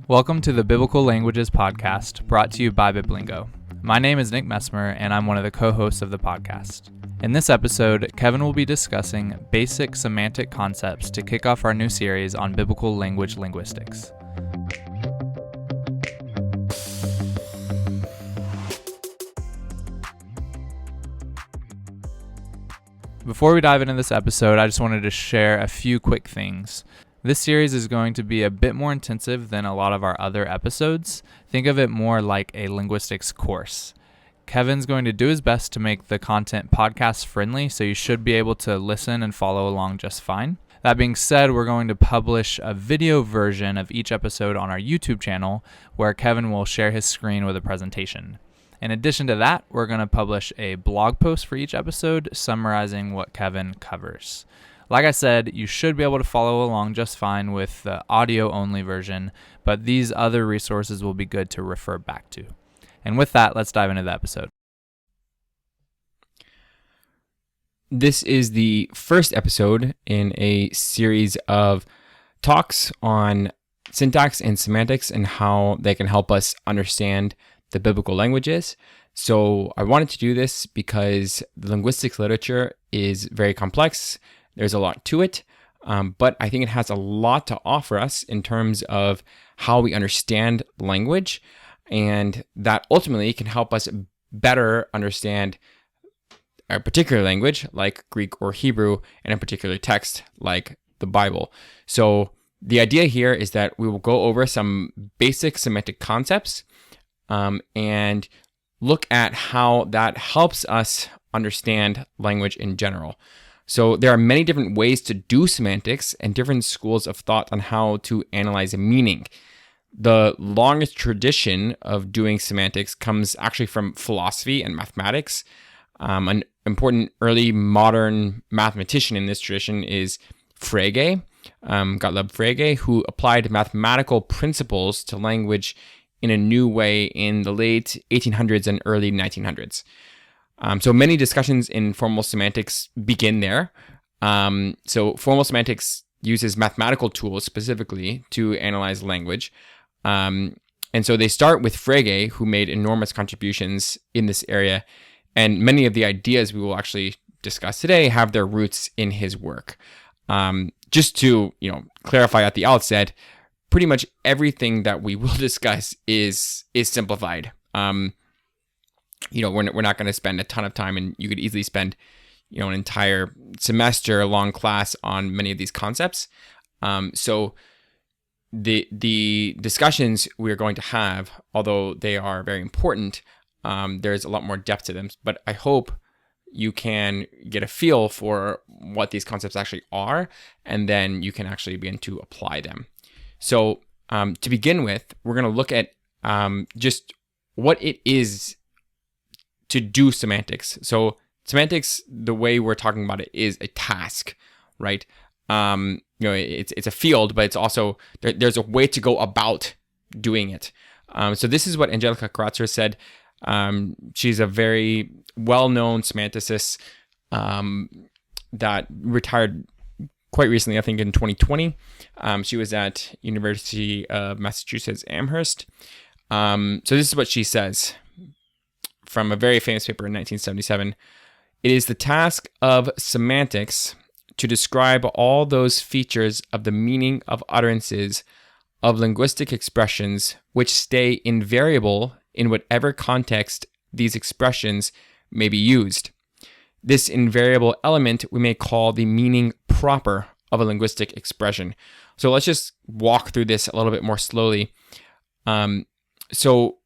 Welcome to the Biblical Languages Podcast, brought to you by Biblingo. My name is Nick Messmer, and I'm one of the co-hosts of the podcast. In this episode, Kevin will be discussing basic semantic concepts to kick off our new series on biblical language linguistics. Before we dive into this episode, I just wanted to share a few quick things. This series is going to be a bit more intensive than a lot of our other episodes. Think of it more like a linguistics course. Kevin's going to do his best to make the content podcast friendly, so you should be able to listen and follow along just fine. That being said, we're going to publish a video version of each episode on our YouTube channel, where Kevin will share his screen with a presentation. In addition to that, we're going to publish a blog post for each episode summarizing what Kevin covers. Like I said, you should be able to follow along just fine with the audio-only version, but these other resources will be good to refer back to. And with that, let's dive into the episode. This is the first episode in a series of talks on syntax and semantics and how they can help us understand the biblical languages. So I wanted to do this because the linguistics literature is very complex. There's a lot to it, but I think it has a lot to offer us in terms of how we understand language, and that ultimately can help us better understand a particular language like Greek or Hebrew and a particular text like the Bible. So the idea here is that we will go over some basic semantic concepts and look at how that helps us understand language in general. So there are many different ways to do semantics and different schools of thought on how to analyze a meaning. The longest tradition of doing semantics comes actually from philosophy and mathematics. An important early modern mathematician in this tradition is Frege, Gottlob Frege, who applied mathematical principles to language in a new way in the late 1800s and early 1900s. So many discussions in formal semantics begin there. So formal semantics uses mathematical tools specifically to analyze language. And so they start with Frege, who made enormous contributions in this area. And many of the ideas we will actually discuss today have their roots in his work. Just to clarify at the outset, pretty much everything that we will discuss is simplified. We're not going to spend a ton of time, and you could easily spend, an entire semester long class on many of these concepts. So the discussions we're going to have, although they are very important, there's a lot more depth to them. But I hope you can get a feel for what these concepts actually are, and then you can actually begin to apply them. So to begin with, we're going to look at just what it is to do semantics. So semantics, the way we're talking about it, is a task, right? It's a field, but it's also there's a way to go about doing it. So this is what Angelica Kratzer said. She's a very well-known semanticist that retired quite recently, I think in 2020. She was at University of Massachusetts Amherst. So this is what she says from a very famous paper in 1977. It is the task of semantics to describe all those features of the meaning of utterances of linguistic expressions which stay invariable in whatever context these expressions may be used. This invariable element we may call the meaning proper of a linguistic expression. So let's just walk through this a little bit more slowly. So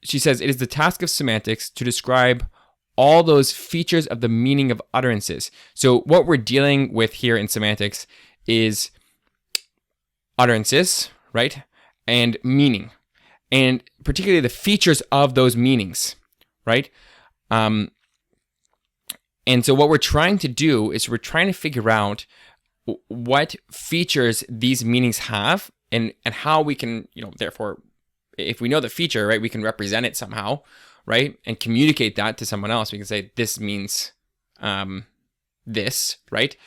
she says, it is the task of semantics to describe all those features of the meaning of utterances. So what we're dealing with here in semantics is utterances, right? And meaning. And particularly the features of those meanings, right? And so what we're trying to do is we're trying to figure out what features these meanings have and how we can, therefore, if we know the feature, right, we can represent it somehow, right, and communicate that to someone else. We can say this means this, right,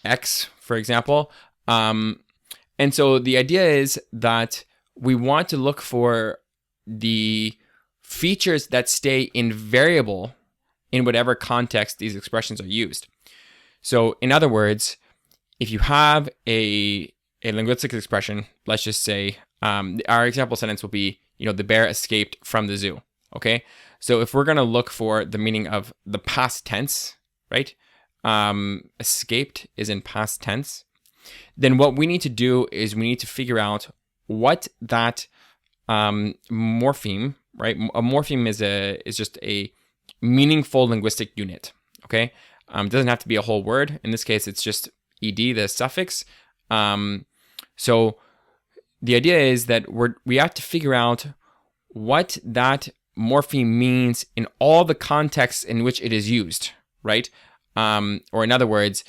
X, for example. And so the idea is that we want to look for the features that stay invariable in whatever context these expressions are used. So in other words, if you have a linguistic expression, let's just say, our example sentence will be, the bear escaped from the zoo. Okay. So if we're going to look for the meaning of the past tense, right? Escaped is in past tense. Then what we need to do is we need to figure out what that morpheme, right? A morpheme is just a meaningful linguistic unit. Okay. It doesn't have to be a whole word. In this case, it's just ed, the suffix. So the idea is that we have to figure out what that morpheme means in all the contexts in which it is used, right? Or in other words,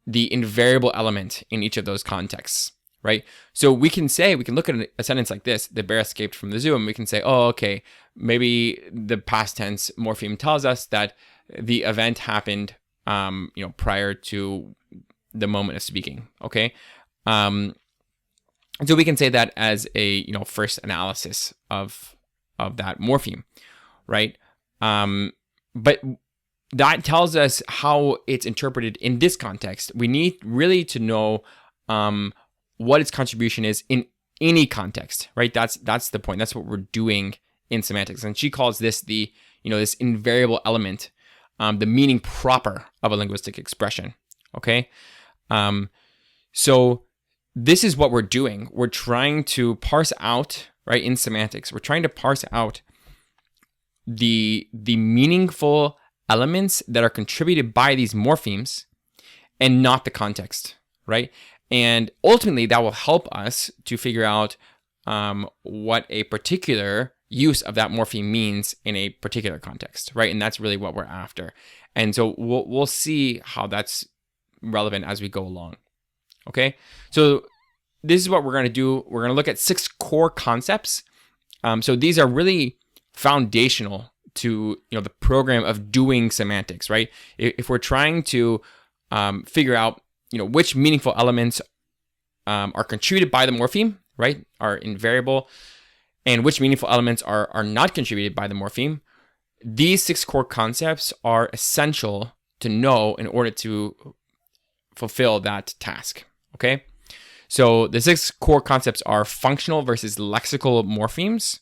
the invariable element in each of those contexts, right? So we can look at a sentence like this: the bear escaped from the zoo, and we can say, oh, okay, maybe the past tense morpheme tells us that the event happened, prior to the moment of speaking. Okay. So we can say that as a, first analysis of that morpheme, right? But that tells us how it's interpreted in this context. We need really to know what its contribution is in any context, right? That's the point. That's what we're doing in semantics. And she calls this the, this invariable element, the meaning proper of a linguistic expression. Okay. So this is what we're doing. We're trying to parse out, right? In semantics, we're trying to parse out the meaningful elements that are contributed by these morphemes and not the context, right? And ultimately that will help us to figure out what a particular use of that morpheme means in a particular context, right? And that's really what we're after. And so we'll see how that's relevant as we go along. Okay, so this is what we're going to do. We're going to look at 6 core concepts. So these are really foundational to the program of doing semantics, right? If we're trying to figure out which meaningful elements are contributed by the morpheme, right, are invariable, and which meaningful elements are not contributed by the morpheme, these 6 core concepts are essential to know in order to fulfill that task. Okay, so the 6 core concepts are functional versus lexical morphemes.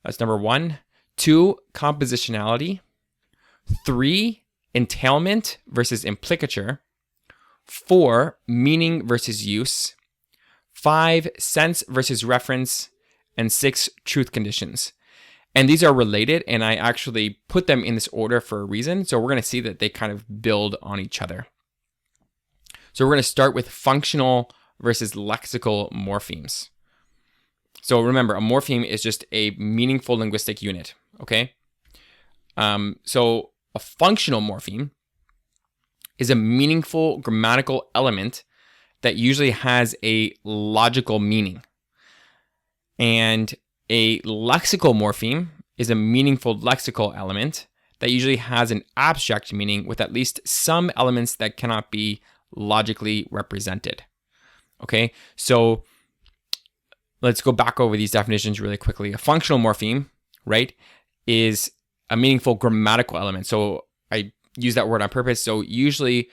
That's number 1. 2, compositionality. 3, entailment versus implicature. 4, meaning versus use. 5, sense versus reference. And 6, truth conditions. And these are related, and I actually put them in this order for a reason. So we're going to see that they kind of build on each other. So we're going to start with functional versus lexical morphemes. So remember, a morpheme is just a meaningful linguistic unit, okay? So a functional morpheme is a meaningful grammatical element that usually has a logical meaning. And a lexical morpheme is a meaningful lexical element that usually has an abstract meaning with at least some elements that cannot be logically represented. Okay, so let's go back over these definitions really quickly. A functional morpheme, right, is a meaningful grammatical element. So I use that word on purpose. So usually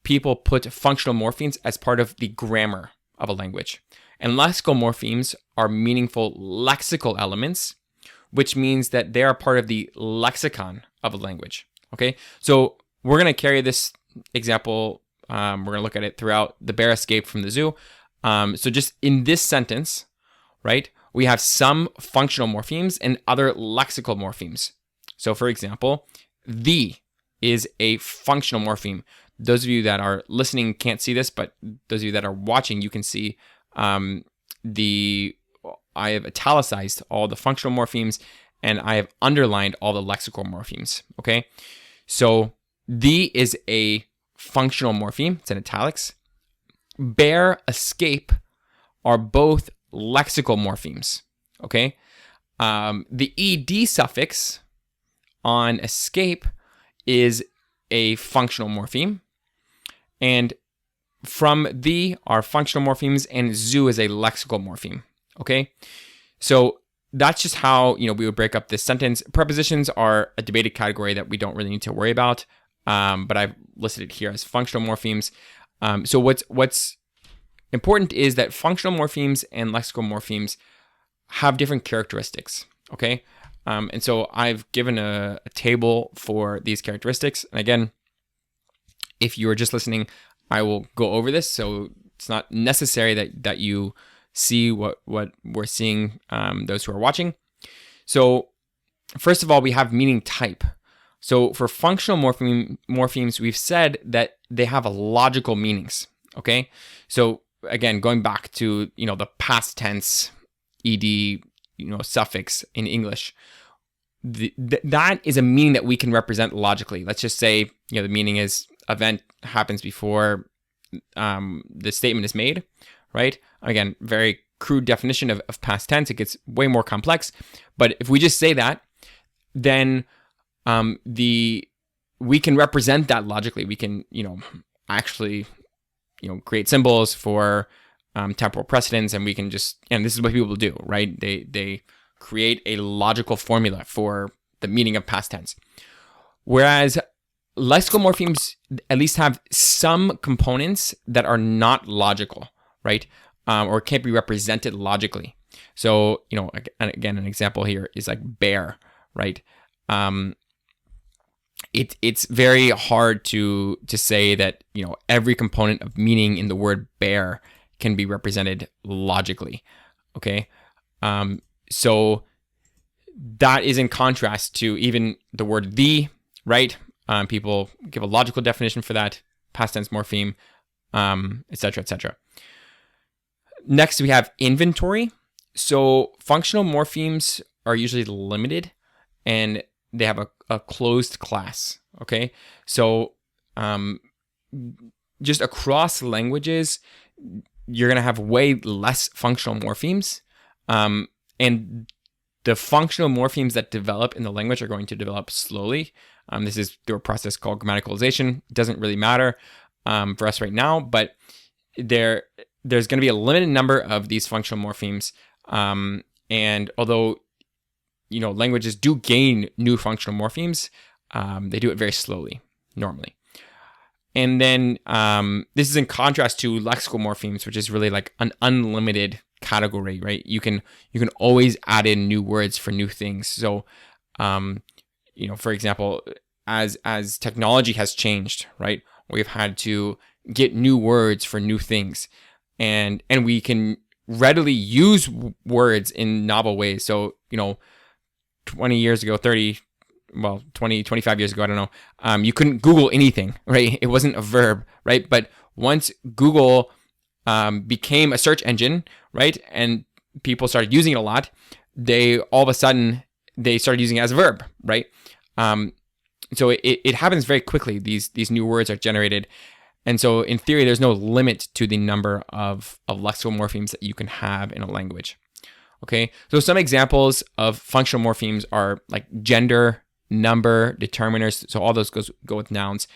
people put functional morphemes as part of the grammar of a language. And lexical morphemes are meaningful lexical elements, which means that they are part of the lexicon of a language. Okay, so we're going to carry this example. We're going to look at it throughout. The bear escaped from the zoo. So just in this sentence, right, we have some functional morphemes and other lexical morphemes. So for example, the is a functional morpheme. Those of you that are listening can't see this, but those of you that are watching, you can see I have italicized all the functional morphemes and I have underlined all the lexical morphemes. Okay, so the is a functional morpheme. It's in italics. Bear, escape are both lexical morphemes. Okay, the ed suffix on escape is a functional morpheme, and from the are functional morphemes, and zoo is a lexical morpheme. Okay, so that's just how we would break up this sentence. Prepositions are a debated category that we don't really need to worry about, but I've listed it here as functional morphemes. So what's important is that functional morphemes and lexical morphemes have different characteristics. Okay, and so I've given a table for these characteristics. And again, if you are just listening, I will go over this. So it's not necessary that you see what we're seeing, those who are watching. So first of all, we have meaning type. So for functional morphemes, we've said that they have logical meanings. Okay, so again, going back to the past tense ed suffix in English, that is a meaning that we can represent logically. Let's just say the meaning is event happens before the statement is made, right? Again, very crude definition of past tense. It gets way more complex, but if we just say that, then we can represent that logically. We can actually create symbols for temporal precedence, and we can just, and this is what people do, right? They create a logical formula for the meaning of past tense. Whereas lexical morphemes at least have some components that are not logical, right? Or can't be represented logically. So, again, an example here is like bear, right? It's very hard to say that, every component of meaning in the word bear can be represented logically, okay? So that is in contrast to even the word the, right? People give a logical definition for that, past tense morpheme, etc., etc. Next, we have inventory. So functional morphemes are usually limited, and they have a closed class, okay? So just across languages, you're going to have way less functional morphemes, and the functional morphemes that develop in the language are going to develop slowly. This is through a process called grammaticalization. It doesn't really matter for us right now, but there's going to be a limited number of these functional morphemes. And although, languages do gain new functional morphemes, they do it very slowly, normally. And then this is in contrast to lexical morphemes, which is really like an unlimited category, right? You can always add in new words for new things. So, for example, as technology has changed, right? We've had to get new words for new things, and we can readily use words in novel ways. So, 20 years ago, 20, 25 years ago, I don't know, you couldn't Google anything, right? It wasn't a verb, right? But once Google became a search engine, right, and people started using it a lot, all of a sudden they started using it as a verb, right? So it happens very quickly. These new words are generated. And so in theory, there's no limit to the number of lexical morphemes that you can have in a language. Okay, so some examples of functional morphemes are like gender, number, determiners. So all those go with nouns.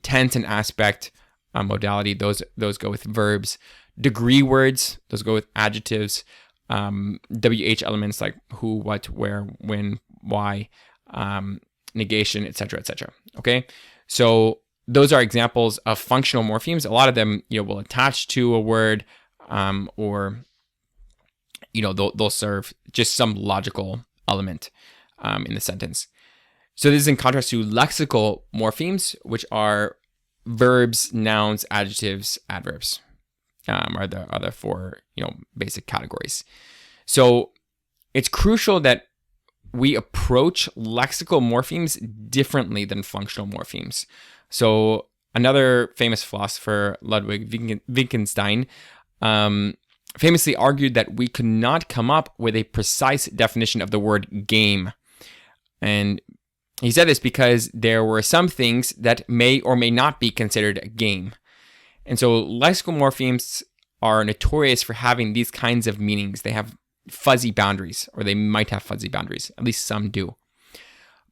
Tense and aspect, modality, those go with verbs. Degree words, those go with adjectives. WH elements like who, what, where, when, why, negation, etc., etc. Okay, so those are examples of functional morphemes. A lot of them, will attach to a word, or they'll serve just some logical element in the sentence. So this is in contrast to lexical morphemes, which are verbs, nouns, adjectives, adverbs, are the other four basic categories. So it's crucial that we approach lexical morphemes differently than functional morphemes. So another famous philosopher, Ludwig Wittgenstein, famously argued that we could not come up with a precise definition of the word game. And he said this because there were some things that may or may not be considered a game. And so lexical morphemes are notorious for having these kinds of meanings. They have fuzzy boundaries, or they might have fuzzy boundaries. At least some do.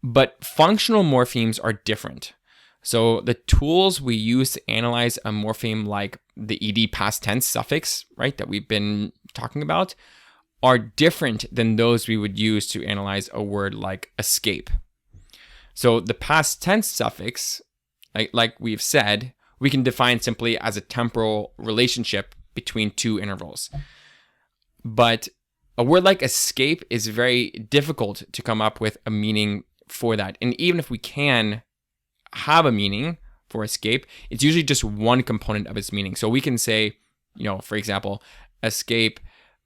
But functional morphemes are different. So the tools we use to analyze a morpheme like the ed past tense suffix, right, that we've been talking about, are different than those we would use to analyze a word like escape. So the past tense suffix, like we've said, we can define simply as a temporal relationship between two intervals. But a word like escape is very difficult to come up with a meaning for that. And even if we can have a meaning for escape, it's usually just one component of its meaning. So we can say, for example, escape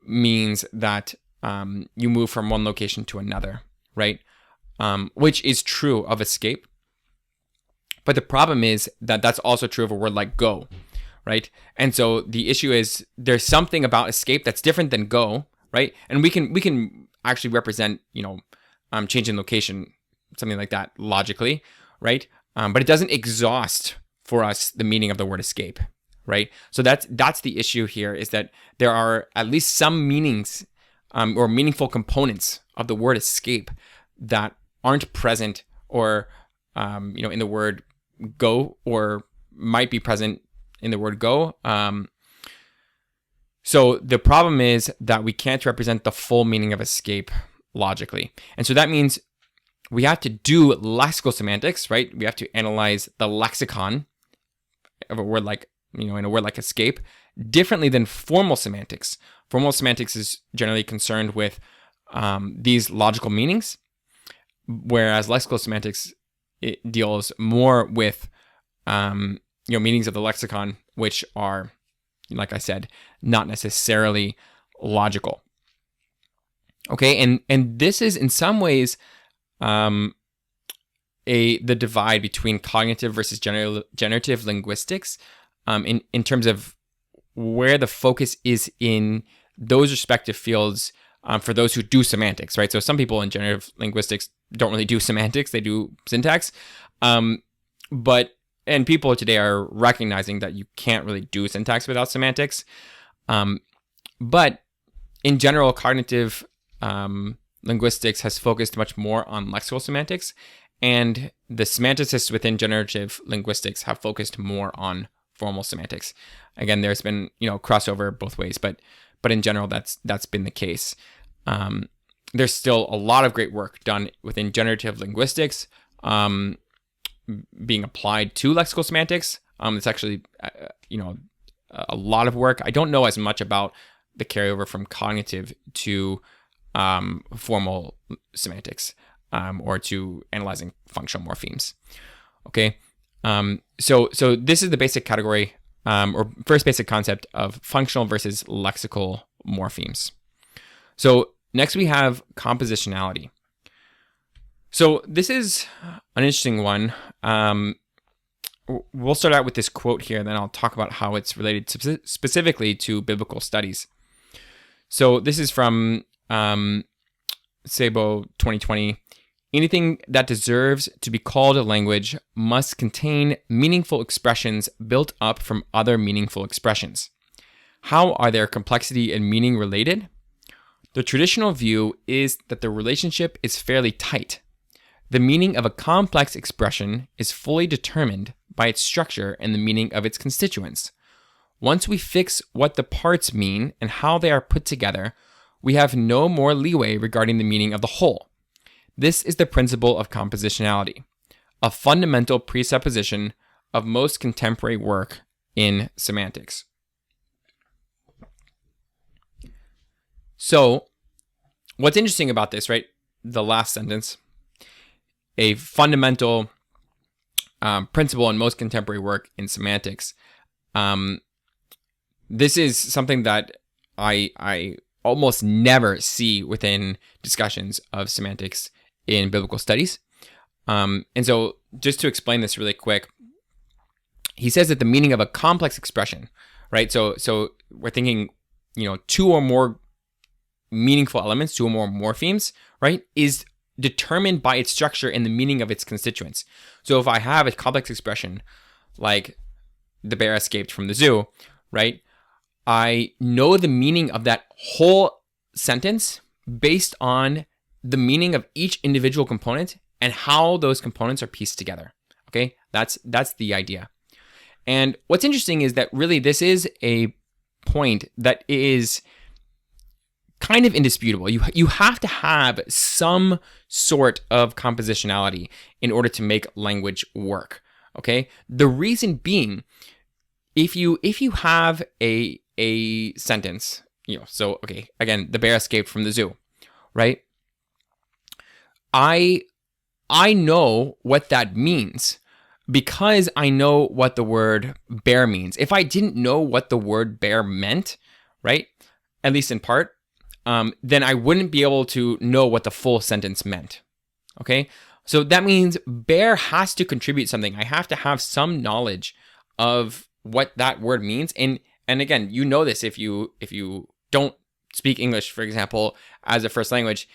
means that you move from one location to another, right? Which is true of escape. But the problem is that that's also true of a word like go, right? And so the issue is there's something about escape that's different than go, right? And we can actually represent, changing location, something like that logically, right? But it doesn't exhaust for us the meaning of the word escape, right? So that's the issue here, is that there are at least some meanings or meaningful components of the word escape that aren't present or in the word go, or might be present in the word go. So the problem is that we can't represent the full meaning of escape logically. And so that means we have to do lexical semantics, right? We have to analyze the lexicon of a word like, in a word like escape, differently than formal semantics. Formal semantics is generally concerned with these logical meanings, whereas lexical semantics, it deals more with meanings of the lexicon, which are, like I said, not necessarily logical. Okay, and this is in some ways the divide between cognitive versus generative linguistics, in terms of where the focus is in those respective fields for those who do semantics, right? So some people in generative linguistics don't really do semantics, they do syntax. And people today are recognizing that you can't really do syntax without semantics. But in general, cognitive linguistics has focused much more on lexical semantics, and the semanticists within generative linguistics have focused more on formal semantics. Again, there's been crossover both ways, but in general, that's been the case. There's still a lot of great work done within generative linguistics being applied to lexical semantics. It's actually a lot of work. I don't know as much about the carryover from cognitive to formal semantics or to analyzing functional morphemes. Okay, so this is the basic category or first basic concept of functional versus lexical morphemes. So next we have compositionality. So this is an interesting one. We'll start out with this quote here, then I'll talk about how it's related specifically to biblical studies. So this is from Sabo 2020. Anything that deserves to be called a language must contain meaningful expressions built up from other meaningful expressions. How are their complexity and meaning related? The traditional view is that the relationship is fairly tight. The meaning of a complex expression is fully determined by its structure and the meaning of its constituents. Once we fix what the parts mean and how they are put together, we have no more leeway regarding the meaning of the whole. This is the principle of compositionality, a fundamental presupposition of most contemporary work in semantics. So, what's interesting about this, right? The last sentence, a fundamental principle in most contemporary work in semantics. This is something that I almost never see within discussions of semantics in biblical studies. And so just to explain this really quick, he says that the meaning of a complex expression, right? So we're thinking, two or more meaningful elements, two or more morphemes, right, is determined by its structure and the meaning of its constituents. So if I have a complex expression like the bear escaped from the zoo, right, I know the meaning of that whole sentence based on the meaning of each individual component and how those components are pieced together. Okay, that's the idea. And what's interesting is that really this is a point that is kind of indisputable. You have to have some sort of compositionality in order to make language work. Okay? The reason being, if you have a sentence, so okay, again, the bear escaped from the zoo, right? I know what that means because I know what the word bear means. If I didn't know what the word bear meant, right, at least in part, then I wouldn't be able to know what the full sentence meant. Okay, so that means bear has to contribute something. I have to have some knowledge of what that word means. And again, you know this if you don't speak English, for example, as a first language,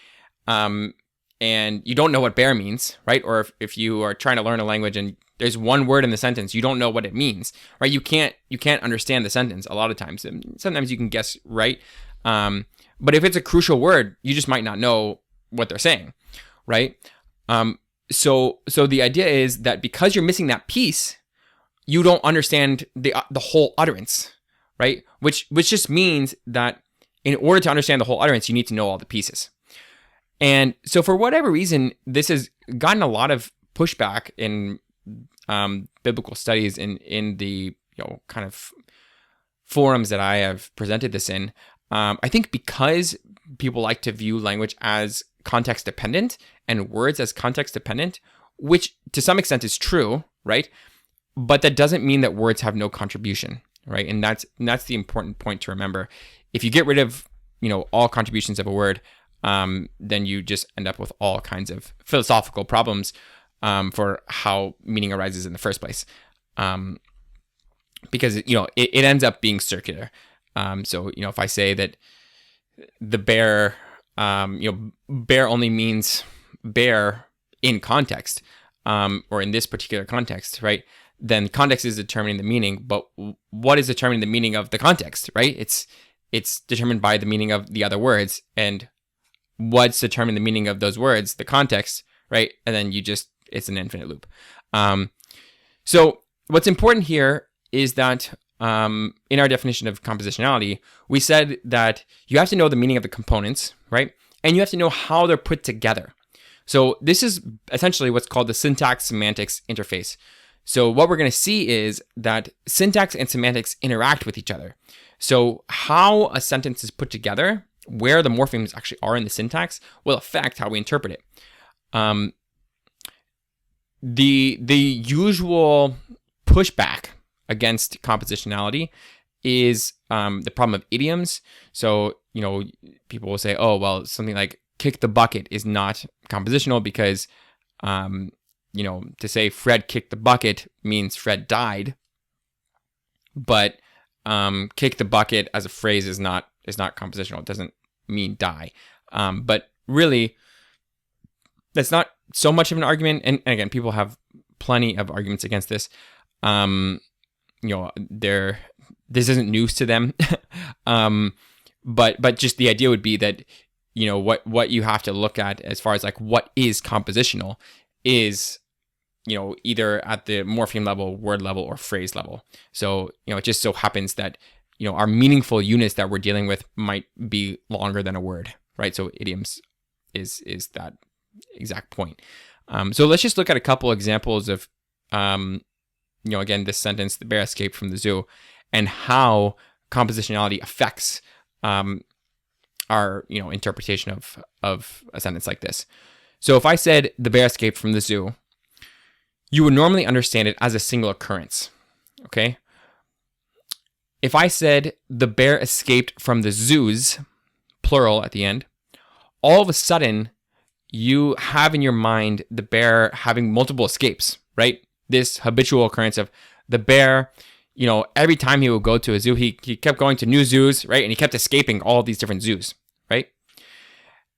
and you don't know what bear means, right? Or if you are trying to learn a language and there's one word in the sentence, you don't know what it means, right? You can't understand the sentence a lot of times. And sometimes you can guess right. But if it's a crucial word, you just might not know what they're saying, right? So the idea is that because you're missing that piece, you don't understand the whole utterance, right? Which just means that in order to understand the whole utterance, you need to know all the pieces. And so for whatever reason, this has gotten a lot of pushback in biblical studies in the kind of forums that I have presented this in. I think because people like to view language as context dependent and words as context dependent, which to some extent is true, right? But that doesn't mean that words have no contribution, right? And that's the important point to remember. If you get rid of all contributions of a word, then you just end up with all kinds of philosophical problems for how meaning arises in the first place, because it ends up being circular. So if I say that the bear, bear only means bear in context, or in this particular context, right? Then context is determining the meaning, but what is determining the meaning of the context, right? It's determined by the meaning of the other words, and what's determining the meaning of those words, the context, right? And then it's an infinite loop. So what's important here is that in our definition of compositionality, we said that you have to know the meaning of the components, right? And you have to know how they're put together. So this is essentially what's called the syntax-semantics interface. So what we're going to see is that syntax and semantics interact with each other. So how a sentence is put together, where the morphemes actually are in the syntax, will affect how we interpret it. The usual pushback against compositionality is the problem of idioms. So people will say, oh well, something like kick the bucket is not compositional because to say Fred kicked the bucket means Fred died, but kick the bucket as a phrase is not compositional. It doesn't mean die. But really, that's not so much of an argument. And again, people have plenty of arguments against this. This isn't news to them. But just the idea would be that what you have to look at as far as like what is compositional is either at the morpheme level, word level, or phrase level. So it just so happens that our meaningful units that we're dealing with might be longer than a word, right? So idioms is that exact point. So let's just look at a couple examples of again, this sentence, the bear escaped from the zoo, and how compositionality affects our interpretation of a sentence like this. So if I said the bear escaped from the zoo, you would normally understand it as a single occurrence, okay? If I said the bear escaped from the zoos, plural at the end, all of a sudden you have in your mind the bear having multiple escapes, right? This habitual occurrence of the bear, every time he would go to a zoo, he kept going to new zoos, right? And he kept escaping all of these different zoos, right?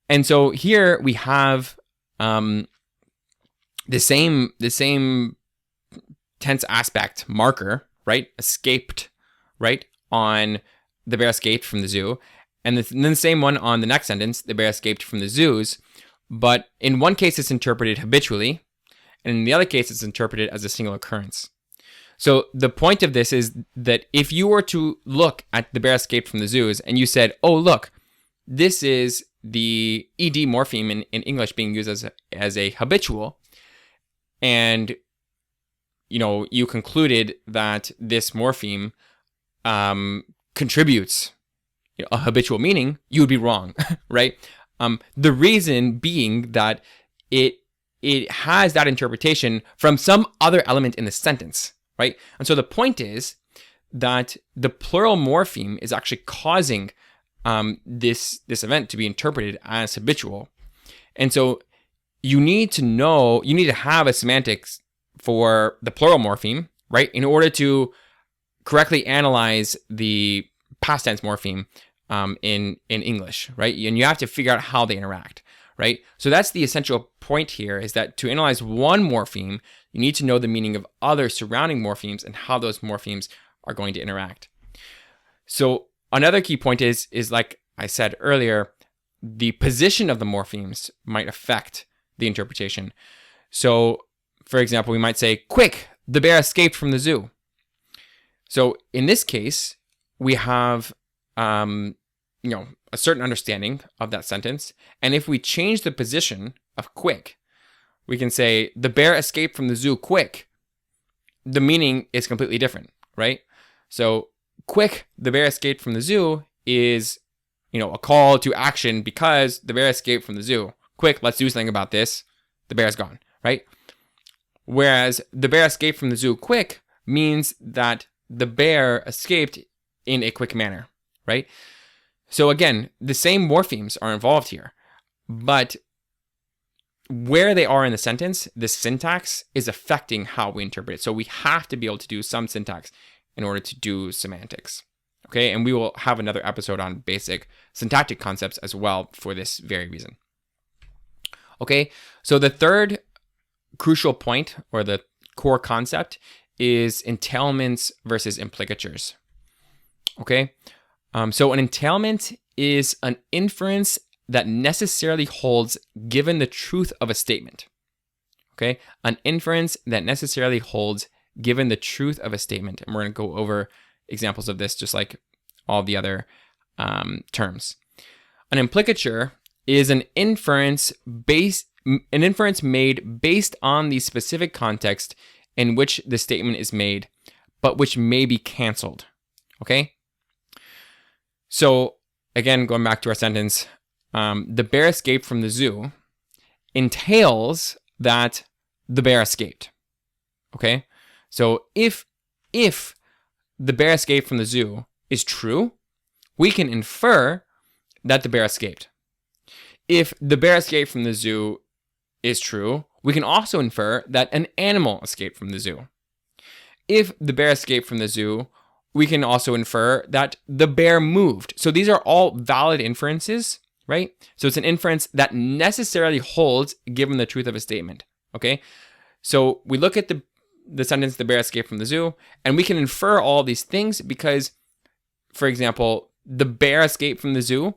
And so here we have the same tense aspect marker, right? Escaped, right? On the bear escaped from the zoo. And then the same one on the next sentence, the bear escaped from the zoos. But in one case, it's interpreted habitually. And in the other case, it's interpreted as a single occurrence. So the point of this is that if you were to look at the bear escaped from the zoos and you said, oh, look, this is the ed morpheme in English being used as a habitual, and you concluded that this morpheme contributes a habitual meaning, you would be wrong, right? The reason being that it has that interpretation from some other element in the sentence, right? And so the point is that the plural morpheme is actually causing this event to be interpreted as habitual. And so you need to have a semantics for the plural morpheme, right? In order to correctly analyze the past tense morpheme in English, right? And you have to figure out how they interact, right? So that's the essential point here, is that to analyze one morpheme, you need to know the meaning of other surrounding morphemes and how those morphemes are going to interact. So another key point is like I said earlier, the position of the morphemes might affect the interpretation. So, for example, we might say, "Quick, the bear escaped from the zoo." So in this case, we have a certain understanding of that sentence. And if we change the position of "quick," we can say, "The bear escaped from the zoo quick." The meaning is completely different, right? So "quick, the bear escaped from the zoo" is, a call to action because the bear escaped from the zoo. Quick, let's do something about this. The bear's gone, right? Whereas "the bear escaped from the zoo quick" means that the bear escaped in a quick manner, right? So again, the same morphemes are involved here, but where they are in the sentence, the syntax is affecting how we interpret it. So we have to be able to do some syntax in order to do semantics. Okay, and we will have another episode on basic syntactic concepts as well for this very reason. Okay, so the third crucial point, or the core concept, is entailments versus implicatures. Okay, so an entailment is an inference that necessarily holds given the truth of a statement. Okay, an inference that necessarily holds given the truth of a statement. And we're going to go over examples of this just like all the other terms. An implicature is an inference made based on the specific context in which the statement is made, but which may be canceled. Okay? So again, going back to our sentence, the bear escaped from the zoo entails that the bear escaped. Okay? So if the bear escaped from the zoo is true, we can infer that the bear escaped. If the bear escaped from the zoo is true, we can also infer that an animal escaped from the zoo. If the bear escaped from the zoo, we can also infer that the bear moved. So these are all valid inferences, right? So it's an inference that necessarily holds given the truth of a statement, okay? So we look at the sentence, "the bear escaped from the zoo," and we can infer all these things because, for example, the bear escaped from the zoo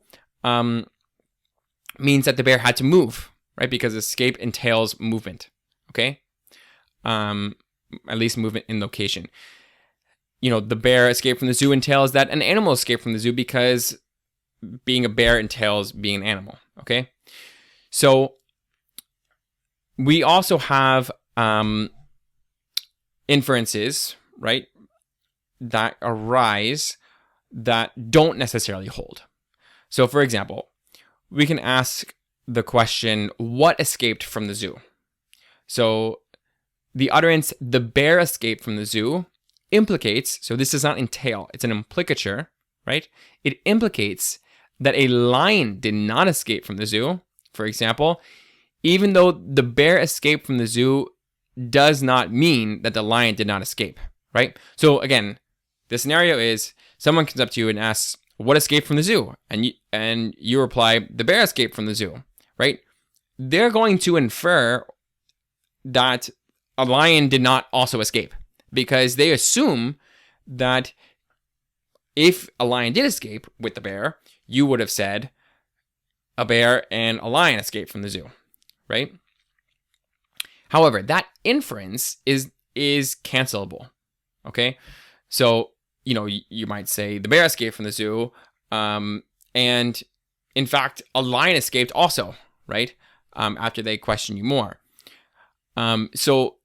means that the bear had to move, right? Because escape entails movement, okay? At least movement in location. The bear escaped from the zoo entails that an animal escaped from the zoo because being a bear entails being an animal, okay? So we also have inferences, right, that arise that don't necessarily hold. So for example, we can ask the question, what escaped from the zoo? So the utterance, "the bear escaped from the zoo," implicates, so this does not entail, it's an implicature, right? It implicates that a lion did not escape from the zoo, for example, even though the bear escaped from the zoo does not mean that the lion did not escape, right? So again, the scenario is someone comes up to you and asks, "What escaped from the zoo?" And you reply, "The bear escaped from the zoo," right? They're going to infer that a lion did not also escape because they assume that if a lion did escape with the bear, you would have said a bear and a lion escaped from the zoo, right? However, that inference is cancelable, okay? So, you might say the bear escaped from the zoo, and in fact, a line escaped also, right? After they question you more. So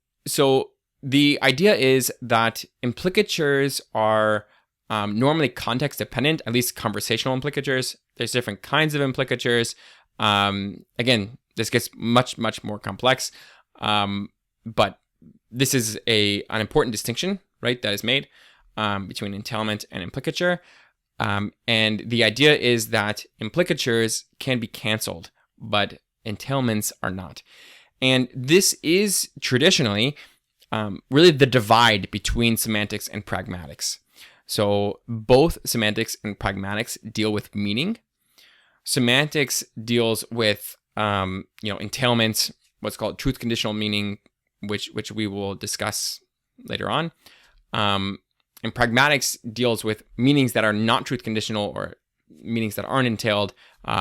the idea is that implicatures are normally context dependent, at least conversational implicatures. There's different kinds of implicatures. Again, this gets much more complex, but this is an important distinction, right, that is made between entailment and implicature. And the idea is that implicatures can be canceled, but entailments are not. And this is traditionally really the divide between semantics and pragmatics. So both semantics and pragmatics deal with meaning. Semantics deals with entailments, what's called truth conditional meaning, which we will discuss later on. And pragmatics deals with meanings that are not truth conditional, or meanings that aren't entailed,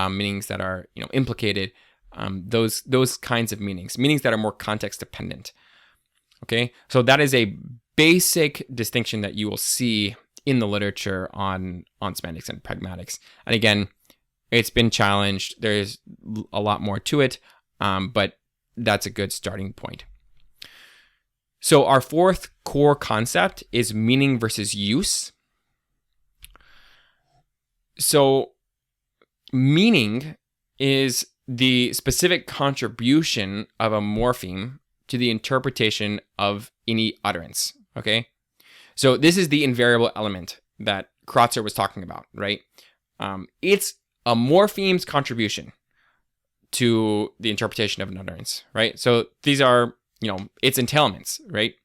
meanings that are implicated. Those kinds of meanings that are more context dependent. Okay, so that is a basic distinction that you will see in the literature on semantics and pragmatics. And again, it's been challenged. There's a lot more to it, but that's a good starting point. So our fourth core concept is meaning versus use. So meaning is the specific contribution of a morpheme to the interpretation of any utterance, okay? So this is the invariable element that Kratzer was talking about, right? It's a morpheme's contribution to the interpretation of an utterance, right? So these are, its entailments, right?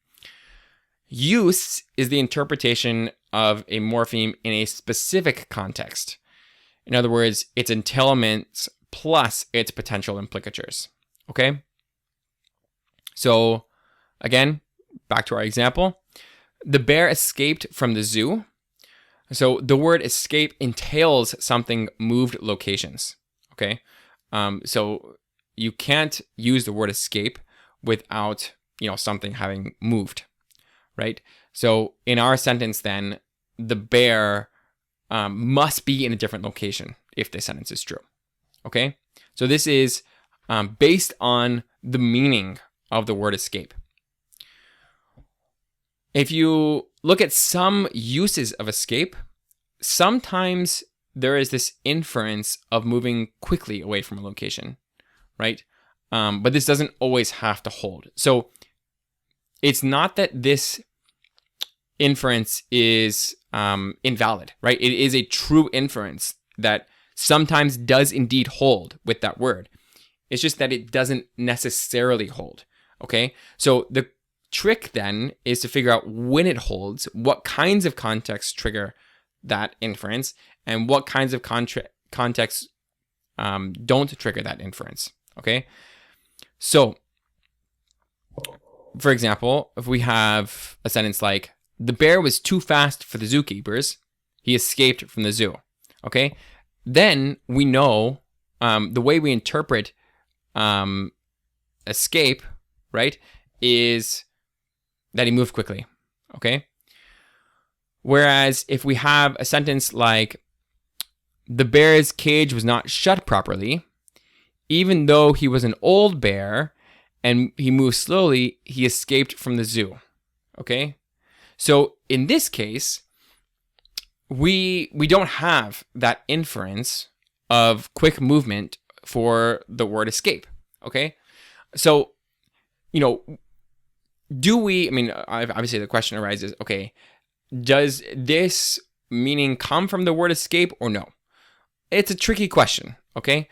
Use is the interpretation of a morpheme in a specific context. In other words, its entailments plus its potential implicatures, okay? So again, back to our example. The bear escaped from the zoo. So the word escape entails something moved locations, okay? So you can't use the word escape without, something having moved, right? So in our sentence then, the bear must be in a different location if this sentence is true, okay? So this is based on the meaning of the word escape. If you look at some uses of escape, sometimes there is this inference of moving quickly away from a location, right? But this doesn't always have to hold. So it's not that this inference is invalid, right? It is a true inference that sometimes does indeed hold with that word. It's just that it doesn't necessarily hold, okay? So the trick then is to figure out when it holds, what kinds of contexts trigger that inference, and what kinds of contexts don't trigger that inference, okay? So, for example, if we have a sentence like, the bear was too fast for the zookeepers, he escaped from the zoo, okay? Then we know the way we interpret escape, right, is that he moved quickly, okay? Whereas if we have a sentence like, the bear's cage was not shut properly, even though he was an old bear and he moved slowly, he escaped from the zoo, okay? So in this case, we don't have that inference of quick movement for the word escape, okay? So, obviously the question arises, okay, does this meaning come from the word escape or no? It's a tricky question, okay?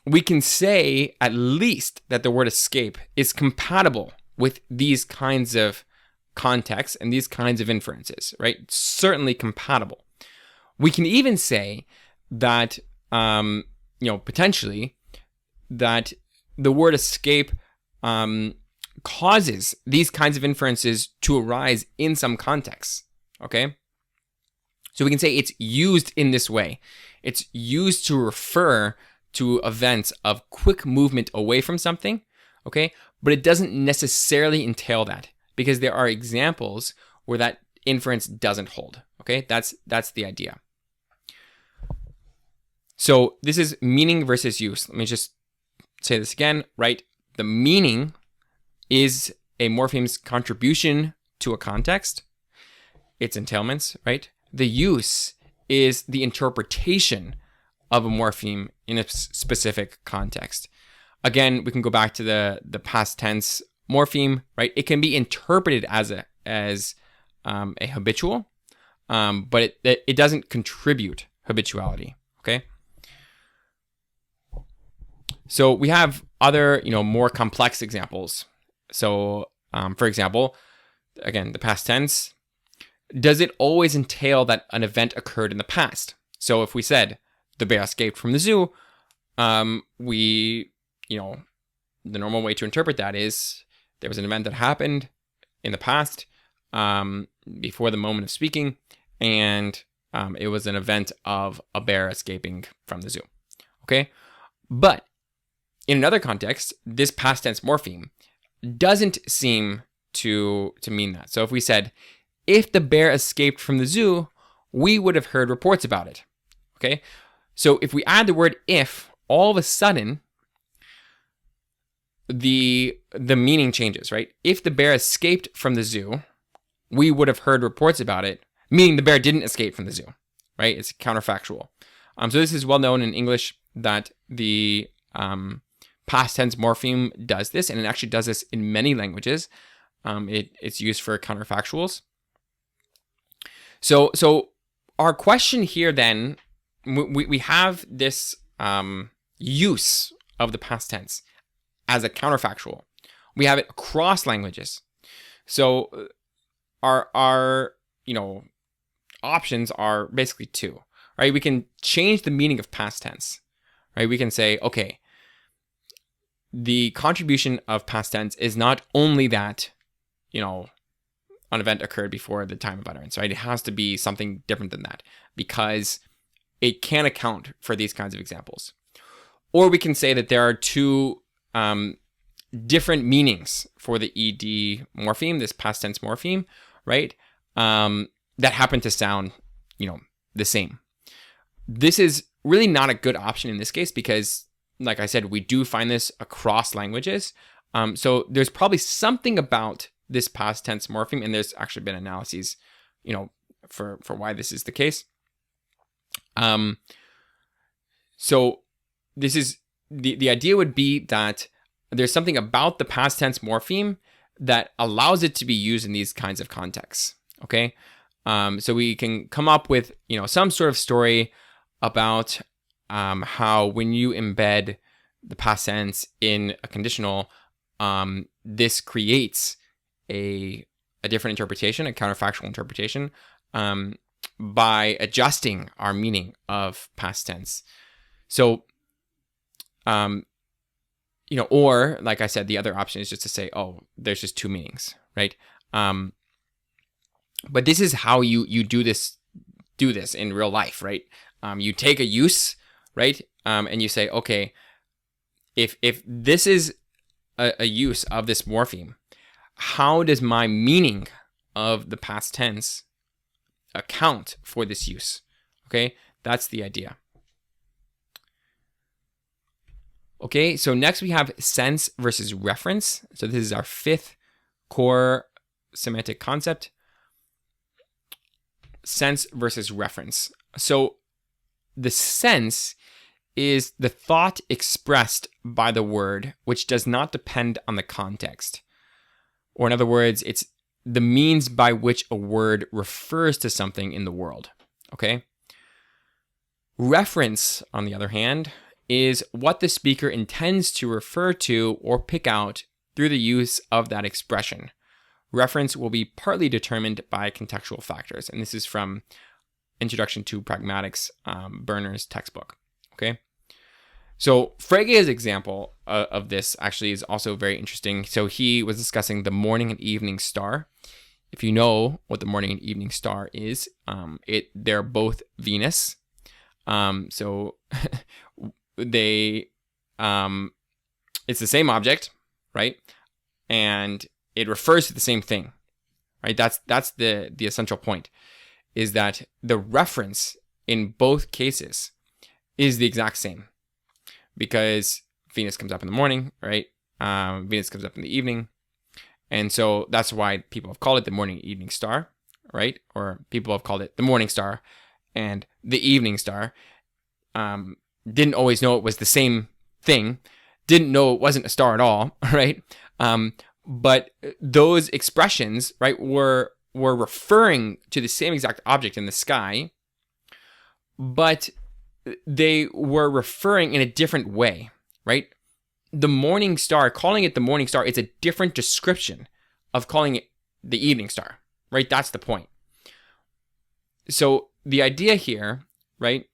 We can say at least that the word escape is compatible with these kinds of contexts and these kinds of inferences, right? Certainly compatible. We can even say that, potentially, that the word escape causes these kinds of inferences to arise in some contexts, okay? So we can say it's used in this way. It's used to refer to events of quick movement away from something, okay? But it doesn't necessarily entail that, because there are examples where that inference doesn't hold, okay? That's the idea. So this is meaning versus use. Let me just say this again, right? The meaning is a morpheme's contribution to a context. Its entailments, right? The use is the interpretation of a morpheme in a specific context. Again, we can go back to the past tense morpheme, right? It can be interpreted as a habitual, but it doesn't contribute habituality. Okay. So we have other, more complex examples. So, for example, again, the past tense, does it always entail that an event occurred in the past? So if we said the bear escaped from the zoo, the normal way to interpret that is there was an event that happened in the past, before the moment of speaking, and it was an event of a bear escaping from the zoo. Okay? But in another context, this past tense morpheme doesn't seem to mean that. So if we said, if the bear escaped from the zoo, we would have heard reports about it. Okay? So if we add the word if, all of a sudden, the meaning changes, right? If the bear escaped from the zoo, we would have heard reports about it, meaning the bear didn't escape from the zoo, right? It's counterfactual. So this is well known in English that the past tense morpheme does this, and it actually does this in many languages. It's used for counterfactuals. So our question here then, we have this use of the past tense as a counterfactual. We have it across languages. So our options are basically two, right? We can change the meaning of past tense, right? We can say, okay, the contribution of past tense is not only that, an event occurred before the time of utterance, right? It has to be something different than that because it can account for these kinds of examples. Or we can say that there are two different meanings for the ed morpheme, this past tense morpheme, right? That happen to sound, the same. This is really not a good option in this case because, like I said, we do find this across languages. So there's probably something about this past tense morpheme, and there's actually been analyses, for why this is the case. So this is the idea would be that there's something about the past tense morpheme that allows it to be used in these kinds of contexts. Okay. So we can come up with, some sort of story about how when you embed the past tense in a conditional, this creates a different interpretation, a counterfactual interpretation, by adjusting our meaning of past tense. So, or like I said, the other option is just to say, oh, there's just two meanings, right? But this is how you do this in real life, right? You take a use, right? And you say, okay, if this is a use of this morpheme, how does my meaning of the past tense account for this use? Okay, that's the idea. Okay, so next we have sense versus reference. So this is our fifth core semantic concept. Sense versus reference. So the sense is the thought expressed by the word, which does not depend on the context. Or in other words, it's the means by which a word refers to something in the world. Okay? Reference, on the other hand, is what the speaker intends to refer to or pick out through the use of that expression. Reference will be partly determined by contextual factors, and this is from Introduction to Pragmatics, Berner's textbook. Okay, so Frege's example of this actually is also very interesting. So he was discussing the morning and evening star. If you know what the morning and evening star is, they're both Venus. So they, it's the same object, right? And it refers to the same thing, right? That's the essential point, is that the reference in both cases is the exact same, because Venus comes up in the morning, right? Venus comes up in the evening. And so that's why people have called it the morning evening star, right? Or people have called it the morning star and the evening star. Didn't always know it was the same thing. Didn't know it wasn't a star at all, right? But those expressions, right, were referring to the same exact object in the sky, but they were referring in a different way, right? The morning star, calling it the morning star, it's a different description of calling it the evening star, right? That's the point. So the idea here, right,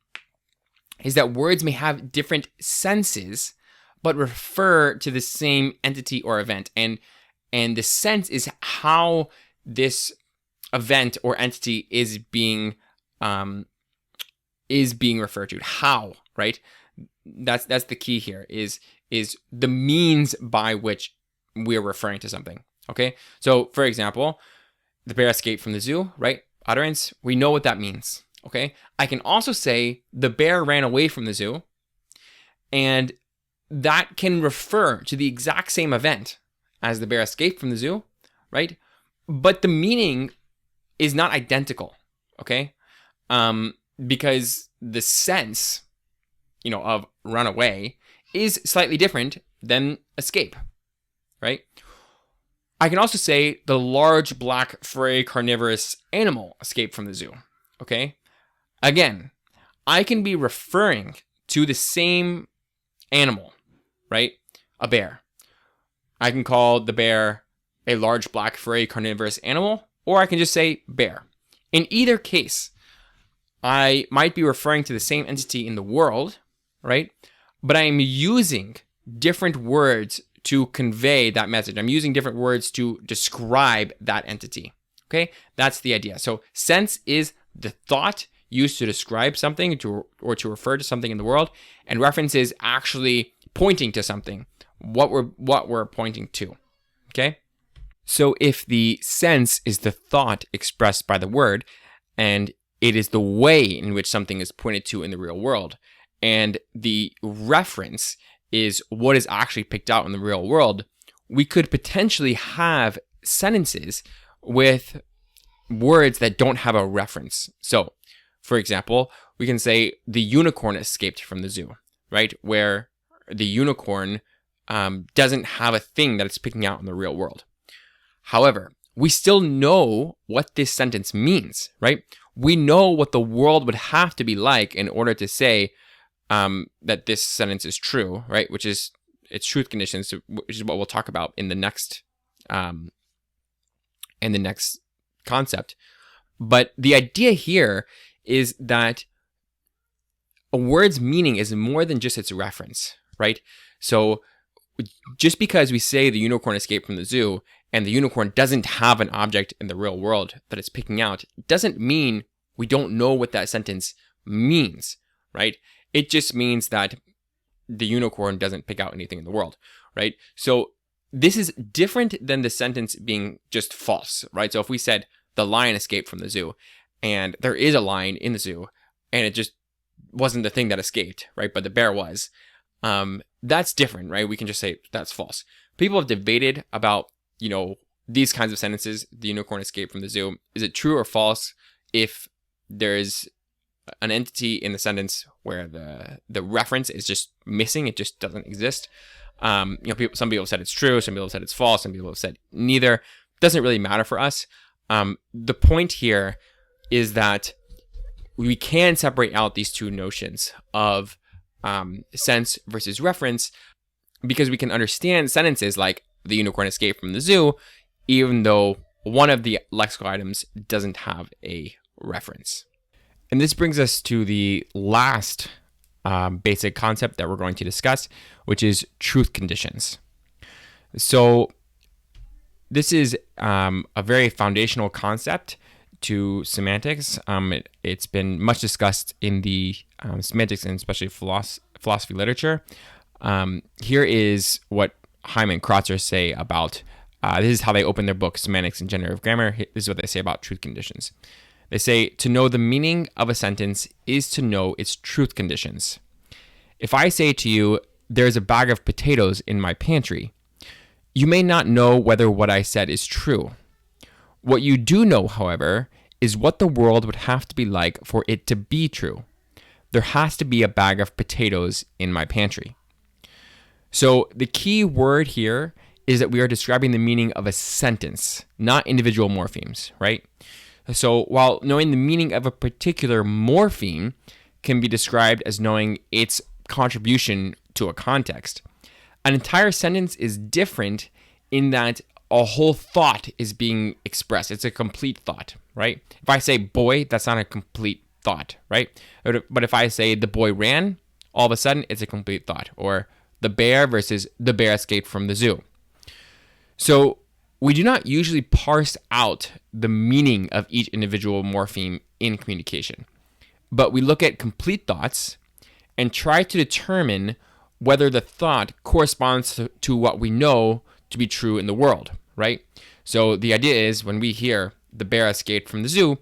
is that words may have different senses, but refer to the same entity or event. And the sense is how this event or entity is being referred to. How, right? That's the key here, is the means by which we're referring to something. Okay, so for example, the bear escaped from the zoo, right? Utterance, we know what that means. Okay, I can also say the bear ran away from the zoo, and that can refer to the exact same event as the bear escaped from the zoo, right? But the meaning is not identical. Okay, because the sense, of run away is slightly different than escape, right? I can also say the large black furry carnivorous animal escaped from the zoo, okay? Again, I can be referring to the same animal, right? A bear. I can call the bear a large black furry carnivorous animal, or I can just say bear. In either case, I might be referring to the same entity in the world, right? But I am using different words to convey that message. I'm using different words to describe that entity. Okay, that's the idea. So sense is the thought used to describe something or to refer to something in the world, and reference is actually pointing to something, what we're pointing to. Okay, so if the sense is the thought expressed by the word, and it is the way in which something is pointed to in the real world, and the reference is what is actually picked out in the real world, we could potentially have sentences with words that don't have a reference. So, for example, we can say the unicorn escaped from the zoo, right? Where the unicorn doesn't have a thing that it's picking out in the real world. However, we still know what this sentence means, right? We know what the world would have to be like in order to say that this sentence is true, right? Which is its truth conditions, which is what we'll talk about in the next concept. But the idea here is that a word's meaning is more than just its reference, right? So just because we say the unicorn escaped from the zoo and the unicorn doesn't have an object in the real world that it's picking out, doesn't mean we don't know what that sentence means, right? It just means that the unicorn doesn't pick out anything in the world, right? So this is different than the sentence being just false, right? So if we said the lion escaped from the zoo, and there is a lion in the zoo, and it just wasn't the thing that escaped, right? But the bear was, that's different, right? We can just say that's false. People have debated about, these kinds of sentences, the unicorn escaped from the zoo. Is it true or false if there is an entity in the sentence where the reference is just missing, it just doesn't exist? Some people have said it's true, some people have said it's false, some people have said neither. It doesn't really matter for us. The point here is that we can separate out these two notions of sense versus reference, because we can understand sentences like the unicorn escaped from the zoo, even though one of the lexical items doesn't have a reference. And this brings us to the last basic concept that we're going to discuss, which is truth conditions. So this is a very foundational concept to semantics. It's been much discussed in the semantics and especially philosophy literature. Here is what Hyman and Kreutzer say about, this is how they open their book, Semantics and Generative Grammar. This is what they say about truth conditions. They say, to know the meaning of a sentence is to know its truth conditions. If I say to you, there's a bag of potatoes in my pantry, you may not know whether what I said is true. What you do know, however, is what the world would have to be like for it to be true. There has to be a bag of potatoes in my pantry. So the key word here is that we are describing the meaning of a sentence, not individual morphemes, right? So while knowing the meaning of a particular morpheme can be described as knowing its contribution to a context, an entire sentence is different in that a whole thought is being expressed. It's a complete thought, right? If I say boy, that's not a complete thought, right? But if I say the boy ran, all of a sudden it's a complete thought. Or the bear versus the bear escaped from the zoo. So we do not usually parse out the meaning of each individual morpheme in communication, but we look at complete thoughts and try to determine whether the thought corresponds to what we know to be true in the world, right? So the idea is when we hear the bear escaped from the zoo,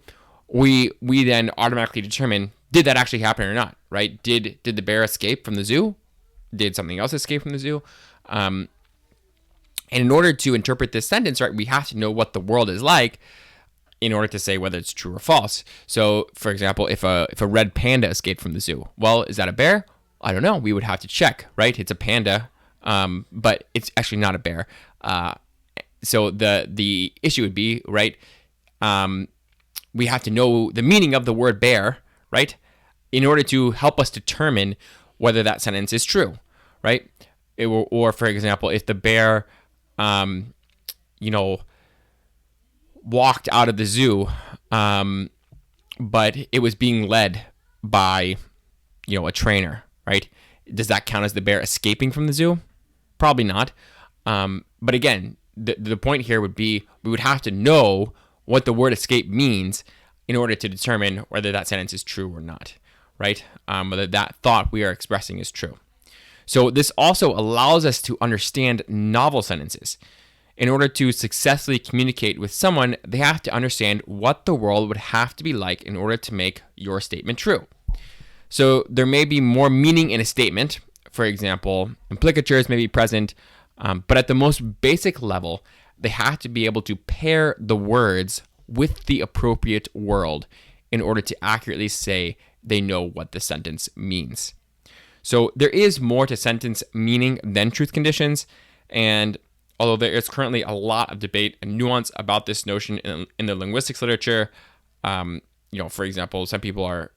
we then automatically determine, did that actually happen or not, right? Did the bear escape from the zoo? Did something else escape from the zoo? And in order to interpret this sentence, right, we have to know what the world is like in order to say whether it's true or false. So, for example, if a red panda escaped from the zoo, well, is that a bear? I don't know. We would have to check, right? It's a panda, but it's actually not a bear. So the issue would be, right, we have to know the meaning of the word bear, right, in order to help us determine whether that sentence is true, right? Or for example, if the bear, walked out of the zoo, but it was being led by, a trainer, right? Does that count as the bear escaping from the zoo? Probably not. But again, the point here would be we would have to know what the word escape means in order to determine whether that sentence is true or not, right? Whether that thought we are expressing is true. So this also allows us to understand novel sentences. In order to successfully communicate with someone, they have to understand what the world would have to be like in order to make your statement true. So there may be more meaning in a statement. For example, implicatures may be present, but at the most basic level, they have to be able to pair the words with the appropriate world in order to accurately say they know what the sentence means. So there is more to sentence meaning than truth conditions, and although there is currently a lot of debate and nuance about this notion in the linguistics literature, for example, some people are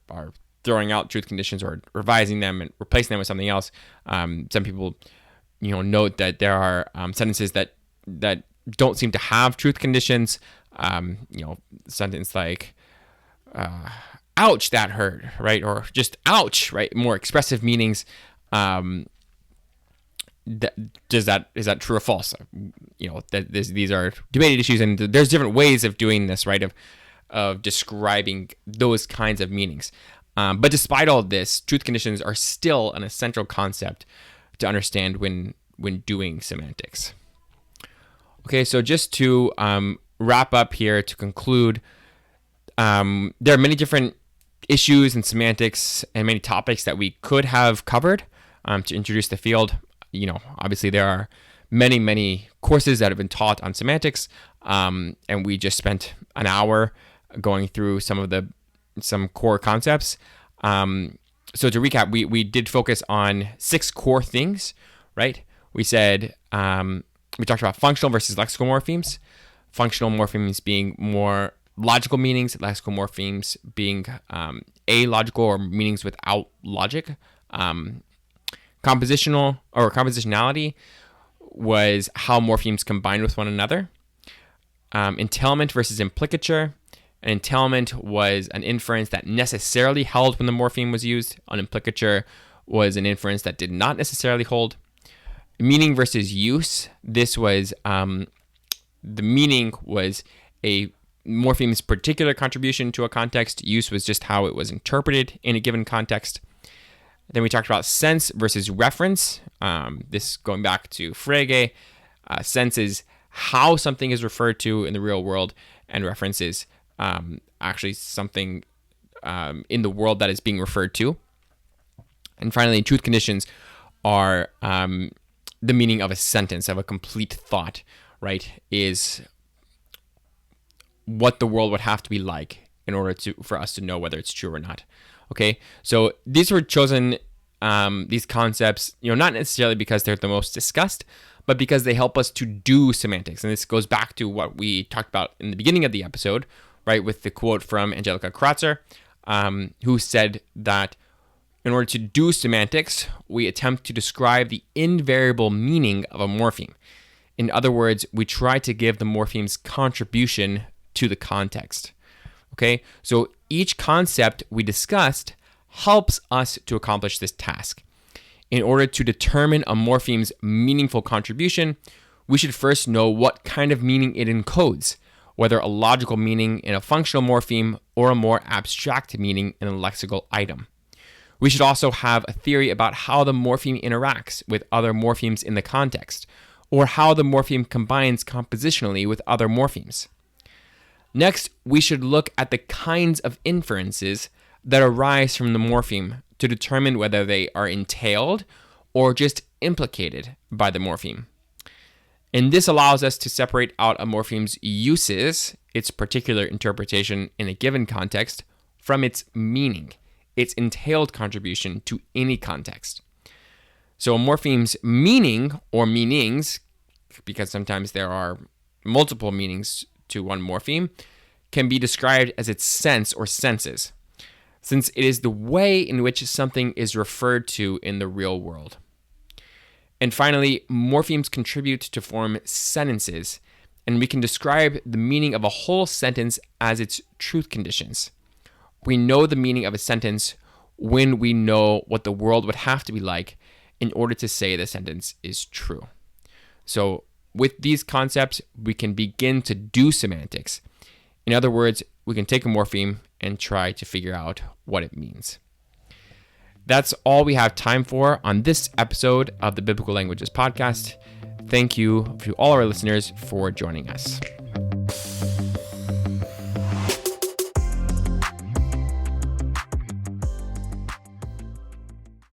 throwing out truth conditions or revising them and replacing them with something else. Some people, note that there are sentences that don't seem to have truth conditions. Sentence like, ouch, that hurt, right? Or just ouch, right? More expressive meanings. Is that true or false? These are debated issues, and there's different ways of doing this, right? Of describing those kinds of meanings. But despite all of this, truth conditions are still an essential concept to understand when doing semantics. Okay, so just to wrap up here, to conclude, there are many different issues in semantics and many topics that we could have covered to introduce the field. Obviously there are many courses that have been taught on semantics, and we just spent an hour going through some core concepts. So to recap, we did focus on 6 core things, right? We said, we talked about functional versus lexical morphemes. Functional morphemes being more logical meanings, lexical morphemes being alogical or meanings without logic. Compositionality was how morphemes combine with one another. Entailment versus implicature. An entailment was an inference that necessarily held when the morpheme was used. An implicature was an inference that did not necessarily hold. Meaning versus use. This was the meaning was a morpheme's particular contribution to a context. Use was just how it was interpreted in a given context. Then we talked about sense versus reference. This going back to Frege. Sense is how something is referred to in the real world, and reference is actually something in the world that is being referred to. And finally, truth conditions are the meaning of a sentence, of a complete thought, right? Is what the world would have to be like in order for us to know whether it's true or not. Okay, so these were chosen, these concepts, not necessarily because they're the most discussed, but because they help us to do semantics. And this goes back to what we talked about in the beginning of the episode, right, with the quote from Angelica Kratzer, who said that in order to do semantics, we attempt to describe the invariable meaning of a morpheme. In other words, we try to give the morpheme's contribution to the context. Okay, so each concept we discussed helps us to accomplish this task. In order to determine a morpheme's meaningful contribution, we should first know what kind of meaning it encodes, whether a logical meaning in a functional morpheme or a more abstract meaning in a lexical item. We should also have a theory about how the morpheme interacts with other morphemes in the context, or how the morpheme combines compositionally with other morphemes. Next, we should look at the kinds of inferences that arise from the morpheme to determine whether they are entailed or just implicated by the morpheme. And this allows us to separate out a morpheme's uses, its particular interpretation in a given context, from its meaning, its entailed contribution to any context. So a morpheme's meaning or meanings, because sometimes there are multiple meanings to one morpheme, can be described as its sense or senses, since it is the way in which something is referred to in the real world. And finally, morphemes contribute to form sentences, and we can describe the meaning of a whole sentence as its truth conditions. We know the meaning of a sentence when we know what the world would have to be like in order to say the sentence is true. So with these concepts, we can begin to do semantics. In other words, we can take a morpheme and try to figure out what it means. That's all we have time for on this episode of the Biblical Languages Podcast. Thank you to all our listeners for joining us.